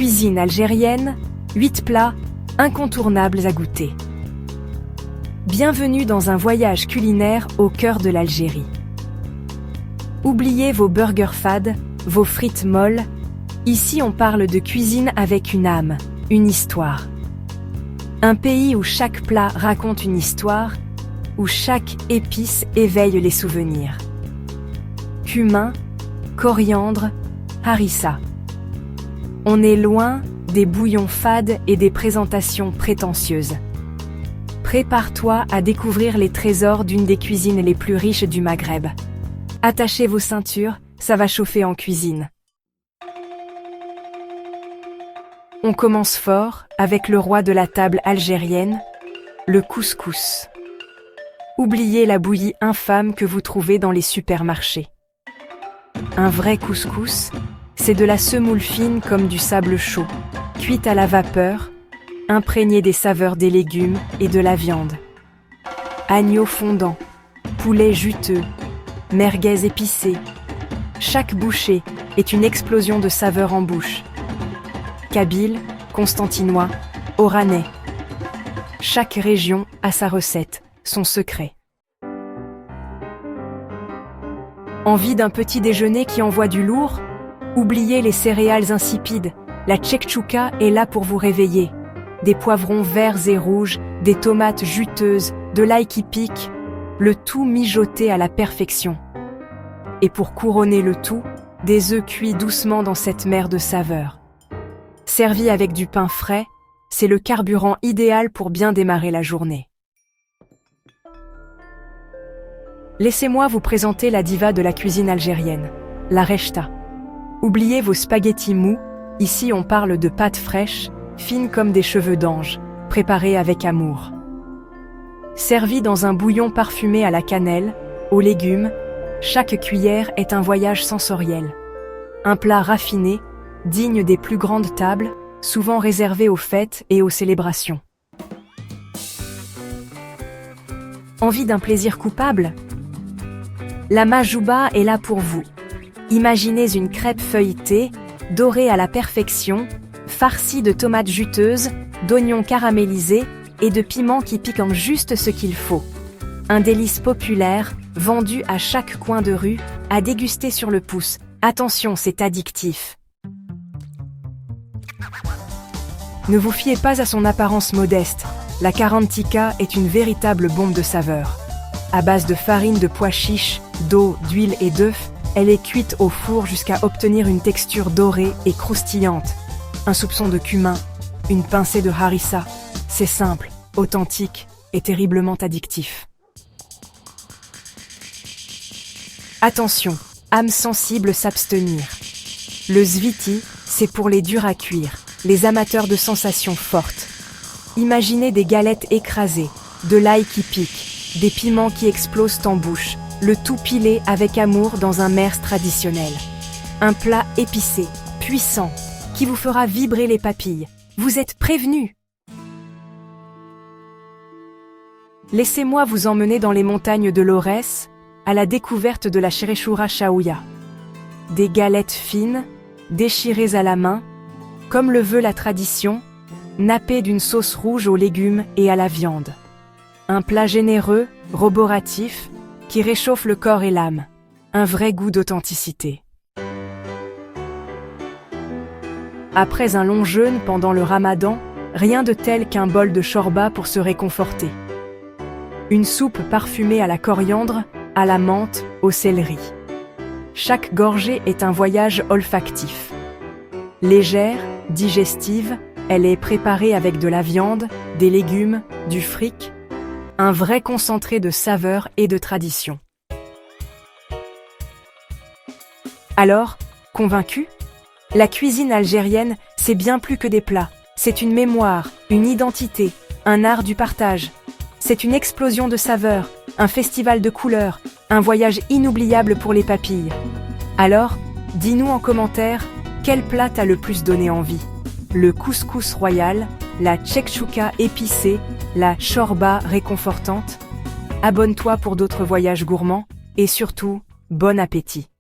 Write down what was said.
Cuisine algérienne, 8 plats incontournables à goûter. Bienvenue dans un voyage culinaire au cœur de l'Algérie. Oubliez vos burgers fades, vos frites molles. Ici on parle de cuisine avec une âme, une histoire. Un pays où chaque plat raconte une histoire, où chaque épice éveille les souvenirs. Cumin, coriandre, harissa. On est loin des bouillons fades et des présentations prétentieuses. Prépare-toi à découvrir les trésors d'une des cuisines les plus riches du Maghreb. Attachez vos ceintures, ça va chauffer en cuisine. On commence fort avec le roi de la table algérienne, le couscous. Oubliez la bouillie infâme que vous trouvez dans les supermarchés. Un vrai couscous, c'est de la semoule fine comme du sable chaud, cuite à la vapeur, imprégnée des saveurs des légumes et de la viande. Agneau fondant, poulet juteux, merguez épicé. Chaque bouchée est une explosion de saveurs en bouche. Kabyle, constantinois, oranais. Chaque région a sa recette, son secret. Envie d'un petit déjeuner qui envoie du lourd? Oubliez les céréales insipides, la tchèktchouka est là pour vous réveiller. Des poivrons verts et rouges, des tomates juteuses, de l'ail qui pique, le tout mijoté à la perfection. Et pour couronner le tout, des œufs cuits doucement dans cette mer de saveurs. Servi avec du pain frais, c'est le carburant idéal pour bien démarrer la journée. Laissez-moi vous présenter la diva de la cuisine algérienne, la rechta. Oubliez vos spaghettis mous, ici on parle de pâtes fraîches, fines comme des cheveux d'ange, préparées avec amour. Servi dans un bouillon parfumé à la cannelle, aux légumes, chaque cuillère est un voyage sensoriel. Un plat raffiné, digne des plus grandes tables, souvent réservé aux fêtes et aux célébrations. Envie d'un plaisir coupable? La majouba est là pour vous. Imaginez une crêpe feuilletée, dorée à la perfection, farcie de tomates juteuses, d'oignons caramélisés et de piments qui piquent juste ce qu'il faut. Un délice populaire, vendu à chaque coin de rue, à déguster sur le pouce. Attention, c'est addictif. Ne vous fiez pas à son apparence modeste. La karantika est une véritable bombe de saveurs. À base de farine de pois chiches, d'eau, d'huile et d'œufs, elle est cuite au four jusqu'à obtenir une texture dorée et croustillante. Un soupçon de cumin, une pincée de harissa. C'est simple, authentique et terriblement addictif. Attention, âme sensible s'abstenir. Le zviti, c'est pour les durs à cuire, les amateurs de sensations fortes. Imaginez des galettes écrasées, de l'ail qui pique, des piments qui explosent en bouche, le tout pilé avec amour dans un mers traditionnel. Un plat épicé, puissant, qui vous fera vibrer les papilles. Vous êtes prévenus! Laissez-moi vous emmener dans les montagnes de l'Aurès, à la découverte de la cherechoura chaouia. Des galettes fines, déchirées à la main, comme le veut la tradition, nappées d'une sauce rouge aux légumes et à la viande. Un plat généreux, roboratif, qui réchauffe le corps et l'âme. Un vrai goût d'authenticité. Après un long jeûne pendant le ramadan, rien de tel qu'un bol de chorba pour se réconforter. Une soupe parfumée à la coriandre, à la menthe, au céleri. Chaque gorgée est un voyage olfactif. Légère, digestive, elle est préparée avec de la viande, des légumes, du fric, un vrai concentré de saveurs et de tradition. Alors, convaincu? La cuisine algérienne, c'est bien plus que des plats. C'est une mémoire, une identité, un art du partage. C'est une explosion de saveurs, un festival de couleurs, un voyage inoubliable pour les papilles. Alors, dis-nous en commentaire, quel plat t'a le plus donné envie? Le couscous royal, la tchèktchouka épicée, la chorba réconfortante? Abonne-toi pour d'autres voyages gourmands et surtout, bon appétit!